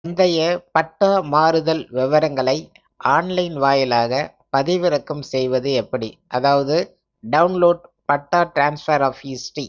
முந்தைய பட்டா மாறுதல் விவரங்களை ஆன்லைன் வாயிலாக பதிவிறக்கம் செய்வது எப்படி? அதாவது download patta transfer of history.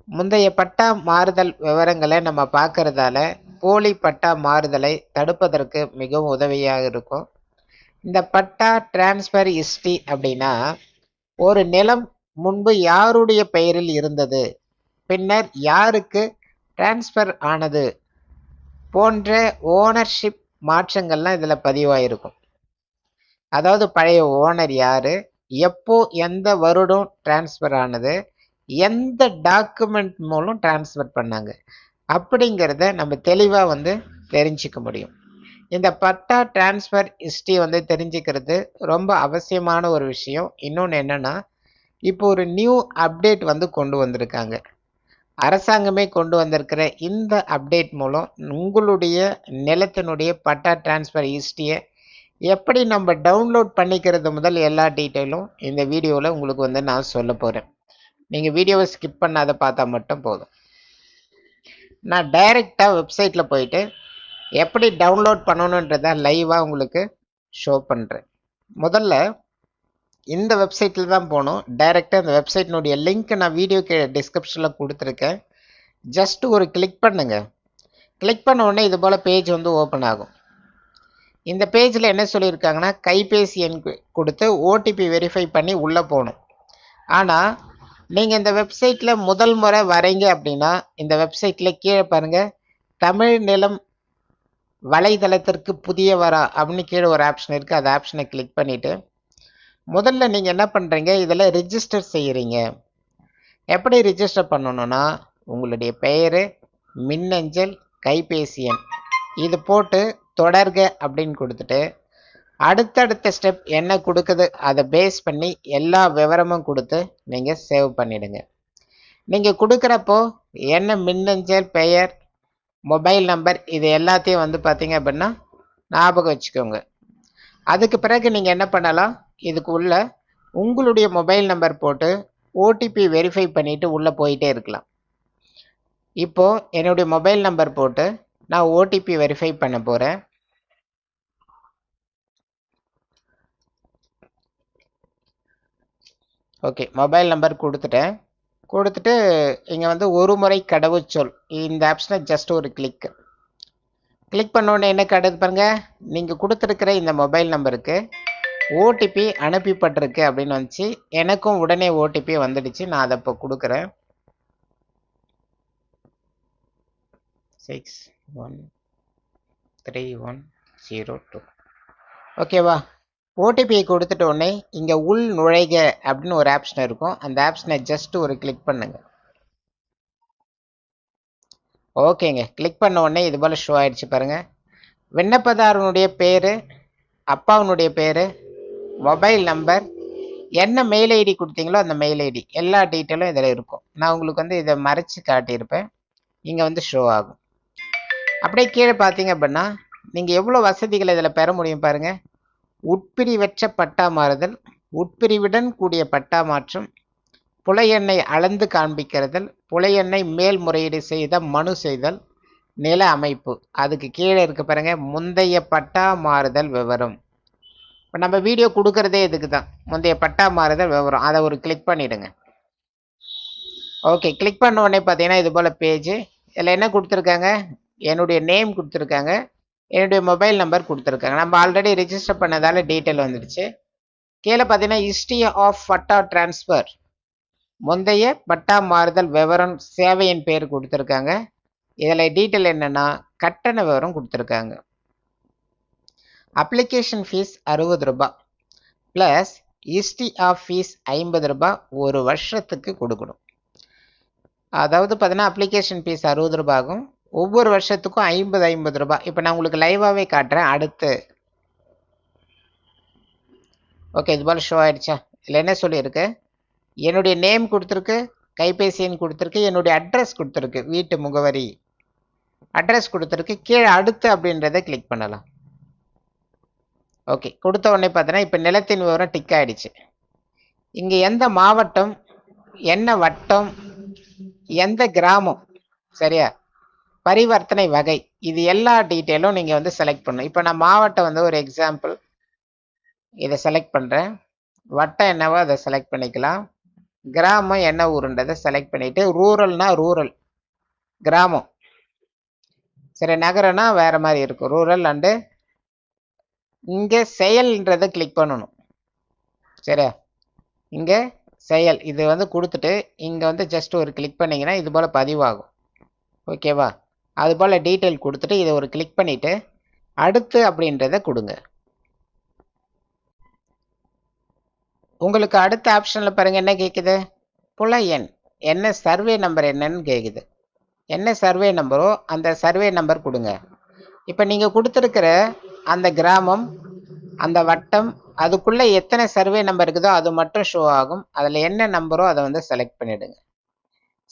முந்தைய பட்டா மாறுதல் விவரங்களை நம்ம பார்க்கறதால போலி பட்டா மாறுதலை தடுப்பதற்கு மிகவும் உதவியாக இருக்கும். இந்த பட்டா டிரான்ஸ்ஃபர் ஹிஸ்டரி அப்படின்னா, ஒரு நிலம் முன்பு யாருடைய பெயரில் இருந்தது, பின்னர் யாருக்கு டிரான்ஸ்ஃபர் ஆனது போன்ற ஓனர்ஷிப் மாற்றங்கள்லாம் இதில் பதிவாயிருக்கும். அதாவது பழைய ஓனர் யாரு, எப்போ எந்த வருடம் டிரான்ஸ்ஃபர் ஆனது, எந்த டாக்குமெண்ட் மூலம் டிரான்ஸ்ஃபர் பண்ணாங்க அப்படிங்கிறத நம்ம தெளிவாக தெரிஞ்சுக்க முடியும். இந்த பட்டா டிரான்ஸ்ஃபர் ஹிஸ்ட்ரி தெரிஞ்சுக்கிறது ரொம்ப அவசியமான ஒரு விஷயம். இன்னொன்று என்னன்னா, இப்போ ஒரு நியூ அப்டேட் கொண்டு வந்திருக்காங்க. அரசாங்கமே கொண்டு வந்திருக்கிற இந்த அப்டேட் மூலம் உங்களுடைய நிலத்தினுடைய பட்டா டிரான்ஸ்ஃபர் ஹிஸ்ட்ரியை எப்படி நம்ம டவுன்லோட் பண்ணிக்கிறது முதல் எல்லா டீட்டெயிலும் இந்த வீடியோவில் உங்களுக்கு நான் சொல்ல போகிறேன். நீங்கள் வீடியோவை ஸ்கிப் பண்ணாத பார்த்தா மட்டும் போதும். நான் டைரெக்டாக வெப்சைட்டில் போயிட்டு எப்படி டவுன்லோட் பண்ணணுன்றதை லைவாக உங்களுக்கு ஷோ பண்ணுறேன். முதல்ல இந்த வெப்சைட்டில் தான் போகணும். டைரெக்டாக இந்த வெப்சைட்டினுடைய லிங்க் நான் வீடியோக்கு டிஸ்கிரிப்ஷனில் கொடுத்துருக்கேன். ஜஸ்ட் ஒரு கிளிக் பண்ணுங்க. கிளிக் பண்ண உடனே இது போல் பேஜ் ஓப்பன் ஆகும். இந்த பேஜில் என்ன சொல்லியிருக்காங்கன்னா, கைபேசி எண் கொடுத்து ஓடிபி வெரிஃபை பண்ணி உள்ளே போகணும். ஆனால் நீங்கள் இந்த வெப்சைட்டில் முதல் முறை வரீங்க அப்படின்னா, இந்த வெப்சைட்டில் கீழே பாருங்கள், தமிழ் நிலம் வலைதளத்திற்கு புதியவரா அப்படின்னு கீழே ஒரு ஆப்ஷன் இருக்குது. அந்த ஆப்ஷனை கிளிக் பண்ணிவிட்டு முதல்ல நீங்கள் என்ன பண்ணுறீங்க, இதில் ரிஜிஸ்டர் செய்கிறீங்க. எப்படி ரிஜிஸ்டர் பண்ணணும்னா, உங்களுடைய பெயர், மின்னஞ்சல், கைபேசி எண் இது போட்டு தொடர்க அப்படின்னு கொடுத்துட்டு அடுத்தடுத்த ஸ்டெப் என்ன கொடுக்குது அதை பேஸ் பண்ணி எல்லா விவரமும் கொடுத்து நீங்கள் சேவ் பண்ணிடுங்க. நீங்கள் கொடுக்குறப்போ என்ன மின்னஞ்சல், பெயர், மொபைல் நம்பர் இது எல்லாத்தையும் பார்த்தீங்க அப்படின்னா ஞாபகம் வச்சுக்கோங்க. அதுக்கு பிறகு நீங்கள் என்ன பண்ணலாம், இதுக்கு உள்ள உங்களுடைய மொபைல் நம்பர் போட்டு ஓடிபி வெரிஃபை பண்ணிவிட்டு உள்ளே போயிட்டே இருக்கலாம். இப்போது என்னுடைய மொபைல் நம்பர் போட்டு நான் ஓடிபி வெரிஃபை பண்ண போகிறேன். ஓகே, மொபைல் நம்பர் கொடுத்துட்டு இங்கே ஒரு முறை கடவுச்சொல் இந்த ஆப்ஷனை ஜஸ்ட் ஒரு கிளிக் பண்ணோன்னே என்ன கடவுது பாருங்கள், நீங்கள் கொடுத்துருக்கிற இந்த மொபைல் நம்பருக்கு ஓடிபி அனுப்பப்பட்டிருக்கு அப்படின்னு வந்துச்சு. எனக்கும் உடனே ஓடிபி வந்துடுச்சு. நான் அதை இப்போ கொடுக்குறேன். 613102. ஓகேவா? ஓடிபியை கொடுத்துட்ட உடனே இங்கே உள் நுழைக அப்படின்னு ஒரு ஆப்ஷன் இருக்கும். அந்த ஆப்ஷனை ஜஸ்ட் ஒரு கிளிக் பண்ணுங்க. ஓகேங்க, கிளிக் பண்ண உடனே இது போல் ஷோ ஆயிடுச்சு பாருங்கள். விண்ணப்பதாரனுடைய பேர், அப்பாவுனுடைய பேர், மொபைல் நம்பர், என்ன மெயில் ஐடி கொடுத்தீங்களோ அந்த மெயில் ஐடி எல்லா டீட்டெயிலும் இதில் இருக்கும். நான் உங்களுக்கு இதை மறைச்சு காட்டியிருப்பேன். இங்கே ஷோ ஆகும். அப்படியே கீழே பார்த்தீங்க அப்படின்னா நீங்கள் எவ்வளோ வசதிகளை இதில் பெற முடியும் பாருங்கள். உட்பிரிவற்ற பட்டா மாறுதல், உட்பிரிவுடன் கூடிய பட்டா மாற்றம், புலையெண்ணை அளந்து காண்பிக்கிறதல், புலையெண்ணை மேல்முறையீடு செய்த மனு செய்தல், நில அமைப்பு. அதுக்கு கீழே இருக்க பாருங்க முந்தைய பட்டா மாறுதல் விவரம். இப்போ நம்ம வீடியோ கொடுக்கறதே இதுக்கு தான், முந்தைய பட்டா மாறுதல் விவரம். அதை ஒரு கிளிக் பண்ணிவிடுங்க. ஓகே, கிளிக் பண்ண உடனே பார்த்தீங்கன்னா இது போல் பேஜ். இதில் என்ன கொடுத்துருக்காங்க, என்னுடைய நேம் கொடுத்துருக்காங்க, என்னுடைய மொபைல் நம்பர் கொடுத்துருக்காங்க. நம்ம ஆல்ரெடி ரிஜிஸ்டர் பண்ணதால டீட்டெயில் வந்துடுச்சு. கீழே பார்த்தீங்கன்னா ஹிஸ்ட்ரி ஆஃப் பட்டா டிரான்ஸ்ஃபர், முந்தைய பட்டா மாறுதல் விவரம், சேவையின் பேர் கொடுத்துருக்காங்க. இதில் டீட்டெயில் என்னென்னா கட்டண விவரம் கொடுத்துருக்காங்க. அப்ளிகேஷன் ஃபீஸ் 60 ரூபாய் ப்ளஸ் ஹிஸ்ட்ரி ஆஃப் ஃபீஸ் 50 ரூபாய் ஒரு வருஷத்துக்கு கொடுக்கணும். அதாவது பார்த்தீங்கன்னா அப்ளிகேஷன் ஃபீஸ் 60 ரூபாயும் ஒவ்வொரு வருஷத்துக்கும் 50 ரூபாய். இப்போ நான் உங்களுக்கு லைவாகவே காட்டுறேன். அடுத்து ஓகே, இது போல் ஷோ ஆகிடுச்சா? இதில் என்ன சொல்லியிருக்கு, என்னுடைய நேம் கொடுத்துருக்கு, கைபேசி எண் கொடுத்துருக்கு, என்னுடைய அட்ரஸ் கொடுத்துருக்கு, வீட்டு முகவரி அட்ரஸ் கொடுத்துருக்கு. கீழே அடுத்து அப்படின்றத கிளிக் பண்ணலாம். ஓகே, கொடுத்த உடனே பார்த்தீங்கன்னா இப்போ நிலத்தின் விவரம் டிக் ஆகிடுச்சு. இங்கே எந்த மாவட்டம், என்ன வட்டம், எந்த கிராமம், சரியா, பரிவர்த்தனை வகை இது எல்லா டீட்டெயிலும் நீங்கள் வந்து செலக்ட் பண்ணணும். இப்போ நான் மாவட்டம் வந்து ஒரு எக்ஸாம்பிள் இதை செலக்ட் பண்ணுறேன். வட்டம் என்னவோ அதை செலக்ட் பண்ணிக்கலாம். கிராமம் என்ன ஊருன்றதை செலக்ட் பண்ணிவிட்டு ரூரல்னா ரூரல் கிராமம், சரி நகரம்னா வேறு மாதிரி இருக்கும் ரூரல். அண்டு இங்கே செயல்ன்றதை கிளிக் பண்ணணும். சரியா, இங்கே செயல் இது வந்து கொடுத்துட்டு இங்கே வந்து ஜஸ்ட் ஒரு கிளிக் பண்ணிங்கன்னா இது போல் பதிவாகும். ஓகேவா, அது போல் டீட்டெயில் கொடுத்துட்டு இதை ஒரு கிளிக் பண்ணிவிட்டு அடுத்து அப்படின்றத கொடுங்க. உங்களுக்கு அடுத்த ஆப்ஷனில் பாருங்கள் என்ன கேட்குது, புல எண் என்ன, சர்வே நம்பர் என்னன்னு கேட்குது. என்ன சர்வே நம்பரோ அந்த சர்வே நம்பர் கொடுங்க. இப்போ நீங்கள் கொடுத்துருக்கிற அந்த கிராமம் அந்த வட்டம் அதுக்குள்ளே எத்தனை சர்வே நம்பர் இருக்குதோ அது மட்டும் ஷோ ஆகும். அதில் என்ன நம்பரோ அதை வந்து செலக்ட் பண்ணிவிடுங்க.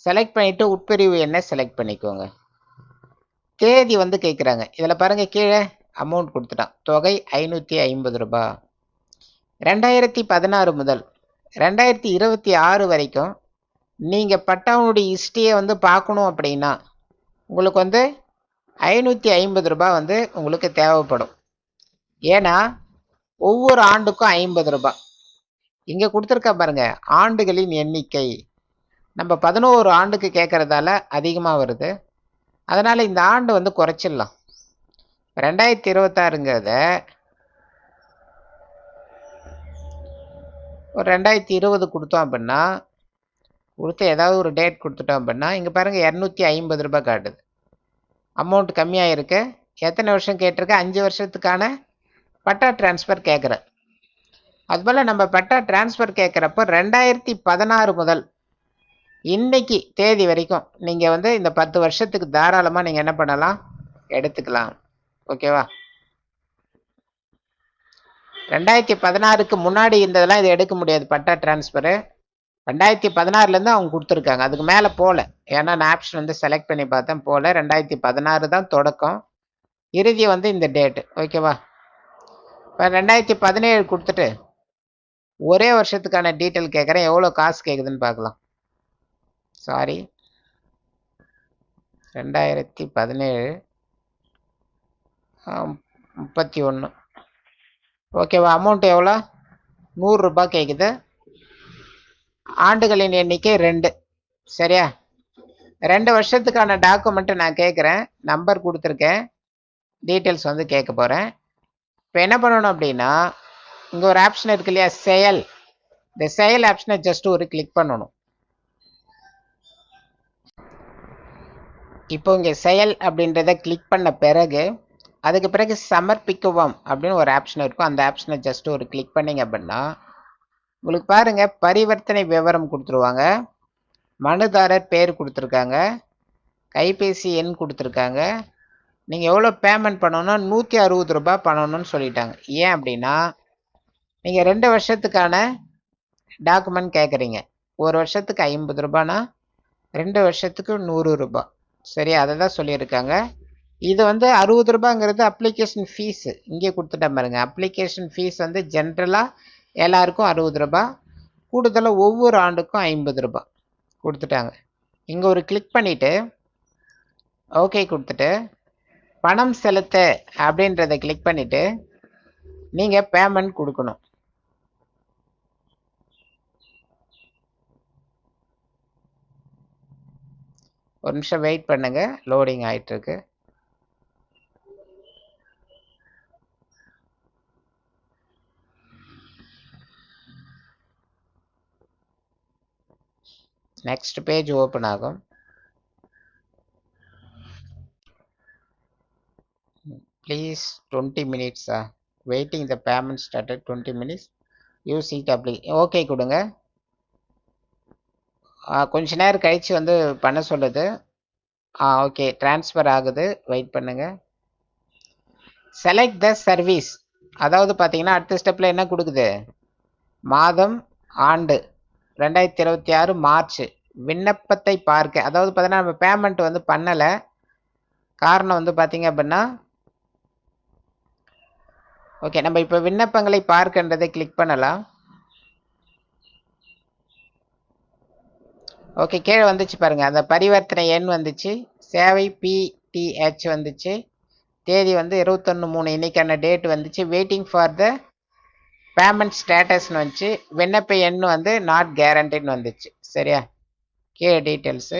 செலக்ட் பண்ணிவிட்டு உட்பிரிவு என்ன செலக்ட் பண்ணிக்கோங்க. தேதி வந்து கேட்குறாங்க. இதில் பாருங்கள் கீழே அமௌண்ட் கொடுத்துட்டான். தொகை 550 ரூபா. 2016 முதல் 2026 வரைக்கும் நீங்கள் பட்டாவுடைய ஹிஸ்ட்ரியை வந்து பார்க்கணும் அப்படின்னா உங்களுக்கு வந்து 550 ரூபா வந்து உங்களுக்கு தேவைப்படும். ஏன்னா ஒவ்வொரு ஆண்டுக்கும் 50 ரூபாய். இங்கே கொடுத்துருக்க பாருங்க ஆண்டுகளின் எண்ணிக்கை நம்ம 11 ஆண்டுக்கு கேட்கறதால அதிகமாக வருது. அதனால் இந்த ஆண்டு வந்து குறைச்சிடலாம். 2026ங்கிறத ஒரு 2020 கொடுத்தோம் அப்படின்னா, கொடுத்து ஏதாவது ஒரு டேட் கொடுத்துட்டோம் அப்படின்னா இங்கே பாருங்கள் 250 ரூபாய் காட்டுது. அமௌண்ட் கம்மியாக இருக்கு. எத்தனை வருஷம் கேட்டிருக்க, 5 வருஷத்துக்கான பட்டா டிரான்ஸ்ஃபர் கேட்குற. அதுபோல் நம்ம பட்டா டிரான்ஸ்ஃபர் கேட்குறப்போ 2016 முதல் இன்னைக்கு தேதி வரைக்கும் நீங்கள் வந்து இந்த 10 வருஷத்துக்கு தாராளமாக நீங்கள் என்ன பண்ணலாம், எடுத்துக்கலாம். ஓகேவா, 2016க்கு முன்னாடி இருந்ததெல்லாம் இது எடுக்க முடியாது பட்டா டிரான்ஸ்ஃபரு. 2016லேருந்து அவங்க கொடுத்துருக்காங்க, அதுக்கு மேலே போகல. ஏன்னா நான் ஆப்ஷன் வந்து செலக்ட் பண்ணி பார்த்தேன், போகல. 2016 தான் தொடக்கம், இறுதி வந்து இந்த டேட்டு. ஓகேவா, இப்போ 2017 கொடுத்துட்டு ஒரே வருஷத்துக்கான டீட்டெயில் கேட்குறேன். எவ்வளோ காசு கேட்குதுன்னு பார்க்கலாம். சாரி, 2017 31. ஓகேவா, அமௌண்ட் எவ்வளோ, 100 ரூபாய் கேட்குது. ஆண்டுகளின் எண்ணிக்கை 2. சரியா, 2 வருஷத்துக்கான டாக்குமெண்ட்டு நான் கேட்குறேன், நம்பர் கொடுத்துருக்கேன், டீட்டெயில்ஸ் வந்து கேட்க போகிறேன். இப்போ என்ன பண்ணணும் அப்படின்னா இங்கே ஒரு ஆப்ஷன் இருக்கு இல்லையா, செயல். இந்த செயல் ஆப்ஷனை ஜஸ்ட் ஒரு கிளிக் பண்ணணும். இப்போ இங்கே செயல் அப்படின்றத கிளிக் பண்ண பிறகு அதுக்கு பிறகு சமர்ப்பிக்குவோம் அப்படின்னு ஒரு ஆப்ஷன் இருக்கும். அந்த ஆப்ஷனை ஜஸ்ட் ஒரு கிளிக் பண்ணிங்க அப்படின்னா உங்களுக்கு பாருங்கள் பரிவர்த்தனை விவரம் கொடுத்துருவாங்க, மனுதாரர் பேர் கொடுத்துருக்காங்க, கைபேசி எண் கொடுத்துருக்காங்க. நீங்கள் எவ்வளோ பேமெண்ட் பண்ணணும்னா 160 ரூபாய் பண்ணணும்னு சொல்லிட்டாங்க. ஏன் அப்படின்னா நீங்கள் 2 வருஷத்துக்கான டாக்குமெண்ட் கேட்குறீங்க. ஒரு வருஷத்துக்கு 50 ரூபானா 2 வருஷத்துக்கு 100 ரூபாய். சரி, அதை தான் சொல்லியிருக்காங்க. இது வந்து 60 ரூபாங்கிறது அப்ளிகேஷன் ஃபீஸு. இங்கே கொடுத்துட்டேன் பாருங்க, அப்ளிகேஷன் ஃபீஸ் வந்து ஜென்ரலாக எல்லாருக்கும் 60 ரூபாய், கூடுதலாக ஒவ்வொரு ஆண்டுக்கும் 50 ரூபாய் கொடுத்துட்டாங்க. இங்கே ஒரு கிளிக் பண்ணிவிட்டு ஓகே கொடுத்துட்டு பணம் செலுத்த அப்படின்றத கிளிக் பண்ணிவிட்டு நீங்கள் பேமெண்ட் கொடுக்கணும். ஒரு நிமிஷம் வெயிட் பண்ணுங்க, லோடிங் ஆகிட்டு இருக்கு. நெக்ஸ்ட் பேஜ் ஓப்பன் ஆகும். ப்ளீஸ் 20 மினிட்ஸா waiting, the payment started 20 minutes, use it apply. Okay கொடுங்க. கொஞ்ச நேரம் கழித்து வந்து பண்ண சொல்லுது. ஓகே ட்ரான்ஸ்ஃபர் ஆகுது, வெயிட் பண்ணுங்க. செலக்ட் த சர்வீஸ், அதாவது பார்த்தீங்கன்னா அடுத்த ஸ்டெப்பில் என்ன கொடுக்குது, மாதம் ஆண்டு 2026 மார்ச், விண்ணப்பத்தை பார்க்க. அதாவது பார்த்தீங்கன்னா நம்ம பேமெண்ட் வந்து பண்ணலை. காரணம் வந்து பார்த்தீங்க அப்படின்னா ஓகே நம்ம இப்போ விண்ணப்பங்களை பார்க்கின்றதை கிளிக் பண்ணலாம். ஓகே கீழே வந்துச்சு பாருங்கள், அந்த பரிவர்த்தனை எண் வந்துச்சு, சேவை பி ETH வந்துச்சு. தேதி வந்து 21/3. இன்னைக்கான டேட் வந்துச்சு. வெயிட்டிங் ஃபார் த பேமெண்ட் ஸ்டேட்டஸ்னு வந்துச்சு. விண்ணப்ப எண் வந்து நாட் கேரண்டின்னு வந்துச்சு. சரியா? கீழே டீட்டெயில்ஸு.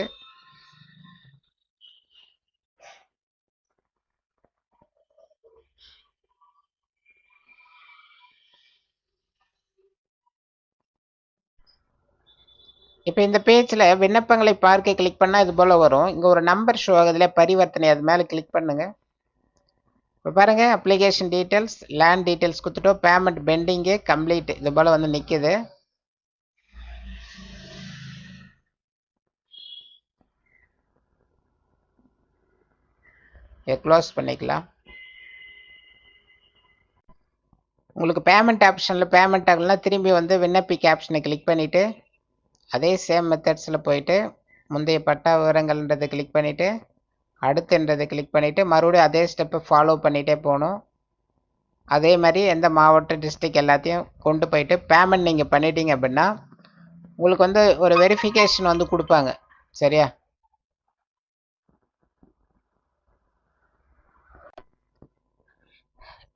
இப்போ இந்த பேஜில் விண்ணப்பங்களை பார்க்க கிளிக் பண்ணால் இது போல் வரும். இங்கே ஒரு நம்பர் ஷோ ஆகுதுல, பரிவர்த்தனை, அது மேலே கிளிக் பண்ணுங்க. இப்போ பாருங்க, அப்ளிகேஷன் டீட்டெயில்ஸ், லேண்ட் டீட்டெயில்ஸ் கொடுத்துட்டோம். பேமெண்ட் பெண்டிங்கு, கம்ப்ளீட், இது போல் வந்து நிற்குது. இதை க்ளோஸ் பண்ணிக்கலாம். உங்களுக்கு பேமெண்ட் ஆப்ஷனில் பேமெண்ட் ஆகலாம், திரும்பி வந்து விண்ணப்பிக்க ஆப்ஷனை கிளிக் பண்ணிவிட்டு அதே சேம் மெத்தட்ஸில் போயிட்டு முந்தைய பட்டா விவரங்கள்ன்றதை கிளிக் பண்ணிவிட்டு அடுத்துன்றதை கிளிக் பண்ணிவிட்டு மறுபடியும் அதே ஸ்டெப்பை ஃபாலோ பண்ணிகிட்டே போகணும். அதே மாதிரி எந்த மாவட்ட டிஸ்ட்ரிக்ட் எல்லாத்தையும் கொண்டு போயிட்டு பேமெண்ட் நீங்கள் பண்ணிட்டீங்க அப்படின்னா உங்களுக்கு வந்து ஒரு வெரிஃபிகேஷன் வந்து கொடுப்பாங்க. சரியா?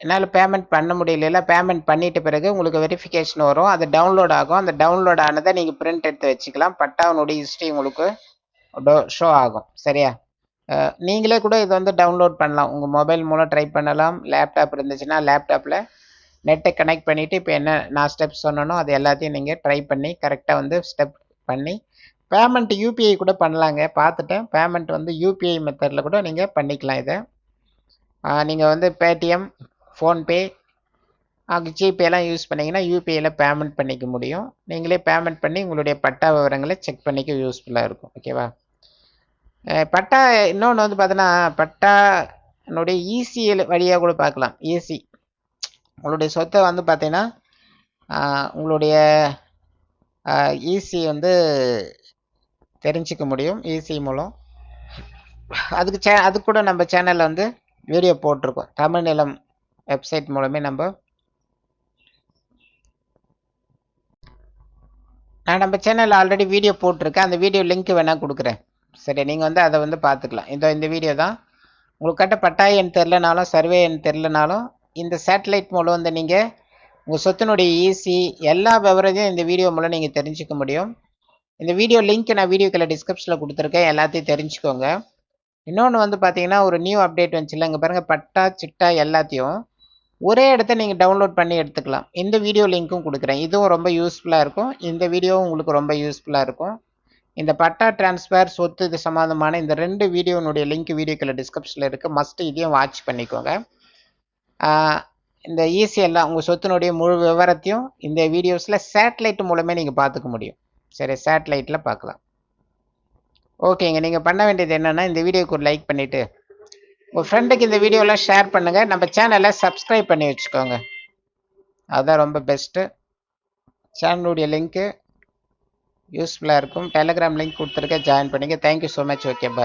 என்னால் பேமெண்ட் பண்ண முடியல, பேமெண்ட் பண்ணிட்ட பிறகு உங்களுக்கு வெரிஃபிகேஷன் வரும். அது டவுன்லோட் ஆகும். அந்த டவுன்லோட் ஆனதை நீங்கள் பிரிண்ட் எடுத்து வச்சுக்கலாம். பட்டாவுனுடைய ஹிஸ்ட்ரி உங்களுக்கு ஷோ ஆகும். சரியா? நீங்களே கூட இதை வந்து டவுன்லோட் பண்ணலாம். உங்கள் மொபைல் மூலம் ட்ரை பண்ணலாம். லேப்டாப் இருந்துச்சுன்னா லேப்டாப்பில் நெட்டை கனெக்ட் பண்ணிவிட்டு இப்போ என்ன நான் ஸ்டெப்ஸ் சொன்னனோ அது எல்லாத்தையும் நீங்கள் ட்ரை பண்ணி கரெக்டாக வந்து ஸ்டெப் பண்ணி பேமெண்ட் யூபிஐ கூட பண்ணலாங்க. பார்த்துட்டேன். பேமெண்ட் வந்து யூபிஐ மெத்தடில் கூட நீங்கள் பண்ணிக்கலாம். இதை நீங்கள் வந்து பேடிஎம், ஃபோன்பே, ஜிபேலாம் யூஸ் பண்ணிங்கன்னா யூபிஐயில் பேமெண்ட் பண்ணிக்க முடியும். நீங்களே பேமெண்ட் பண்ணி உங்களுடைய பட்டா விவரங்களை செக் பண்ணிக்க யூஸ்ஃபுல்லாக இருக்கும். ஓகேவா? பட்டா இன்னொன்று வந்து பார்த்தோன்னா பட்டானுடைய இசிஎல் வழியாக கூட பார்க்கலாம். ஈசி உங்களுடைய சொத்தை வந்து பார்த்தீங்கன்னா உங்களுடைய ஈசி வந்து தெரிஞ்சிக்க முடியும் ஈசி மூலம். அதுக்கு கூட நம்ம சேனலில் வந்து வீடியோ போட்டிருக்கோம். தமிழ் நிலம் வெப்சைட் மூலமே நான் நம்ம சேனலில் ஆல்ரெடி வீடியோ போட்டிருக்கேன். அந்த வீடியோ லிங்க் வேணால் கொடுக்குறேன். சரி, நீங்கள் வந்து அதை வந்து பார்த்துக்கலாம். இந்த வீடியோ தான். உங்களுக்கு கட்ட பட்டாய எண் தெரிலனாலும் சர்வே எண் தெரிலனாலும் இந்த சேட்டலைட் மூலம் வந்து நீங்கள் உங்கள் சொத்தினுடைய ஈசி எல்லா விவரத்தையும் இந்த வீடியோ மூலம் நீங்கள் தெரிஞ்சுக்க முடியும். இந்த வீடியோ லிங்க் நான் வீடியோக்குள்ள டிஸ்கிரிப்ஷனில் கொடுத்துருக்கேன். எல்லாத்தையும் தெரிஞ்சுக்கோங்க. இன்னொன்று வந்து பார்த்தீங்கன்னா ஒரு நியூ அப்டேட் வந்துச்சுல்ல, இங்கே பாருங்கள், பட்டா சிட்டா எல்லாத்தையும் ஒரே இடத்த நீங்கள் டவுன்லோட் பண்ணி எடுத்துக்கலாம். இந்த வீடியோ லிங்க்கும் கொடுக்குறேன். இதுவும் ரொம்ப யூஸ்ஃபுல்லாக இருக்கும். இந்த வீடியோவும் உங்களுக்கு ரொம்ப யூஸ்ஃபுல்லாக இருக்கும். இந்த பட்டா டிரான்ஸ்ஃபர், சொத்து இது சம்மந்தமான இந்த 2 வீடியோனுடைய லிங்க் வீடியோக்குள்ள டிஸ்கிரிப்ஷனில் இருக்குது. மஸ்ட்டு இதையும் வாட்ச் பண்ணிக்கோங்க. இந்த ஈஸியெல்லாம் உங்கள் சொத்தினுடைய முழு விவரத்தையும் இந்த வீடியோஸில் சேட்டலைட் மூலமே நீங்கள் பார்த்துக்க முடியும். சரி, சேட்டலைட்டில் பார்க்கலாம். ஓகேங்க. நீங்கள் பண்ண வேண்டியது என்னென்னா இந்த வீடியோக்கு ஒரு லைக் பண்ணிவிட்டு உங்கள் ஃப்ரெண்டுக்கு இந்த வீடியோலாம் ஷேர் பண்ணுங்கள். நம்ம சேனலை சப்ஸ்கிரைப் பண்ணி வச்சுக்கோங்க. அதுதான் ரொம்ப பெஸ்ட்டு. சேனலுடைய லிங்க்கு யூஸ்ஃபுல்லாக இருக்கும். டெலகிராம் லிங்க் கொடுத்துருக்கேன், ஜாயின் பண்ணிங்க. Thank you so much. ஓகே, பாய்.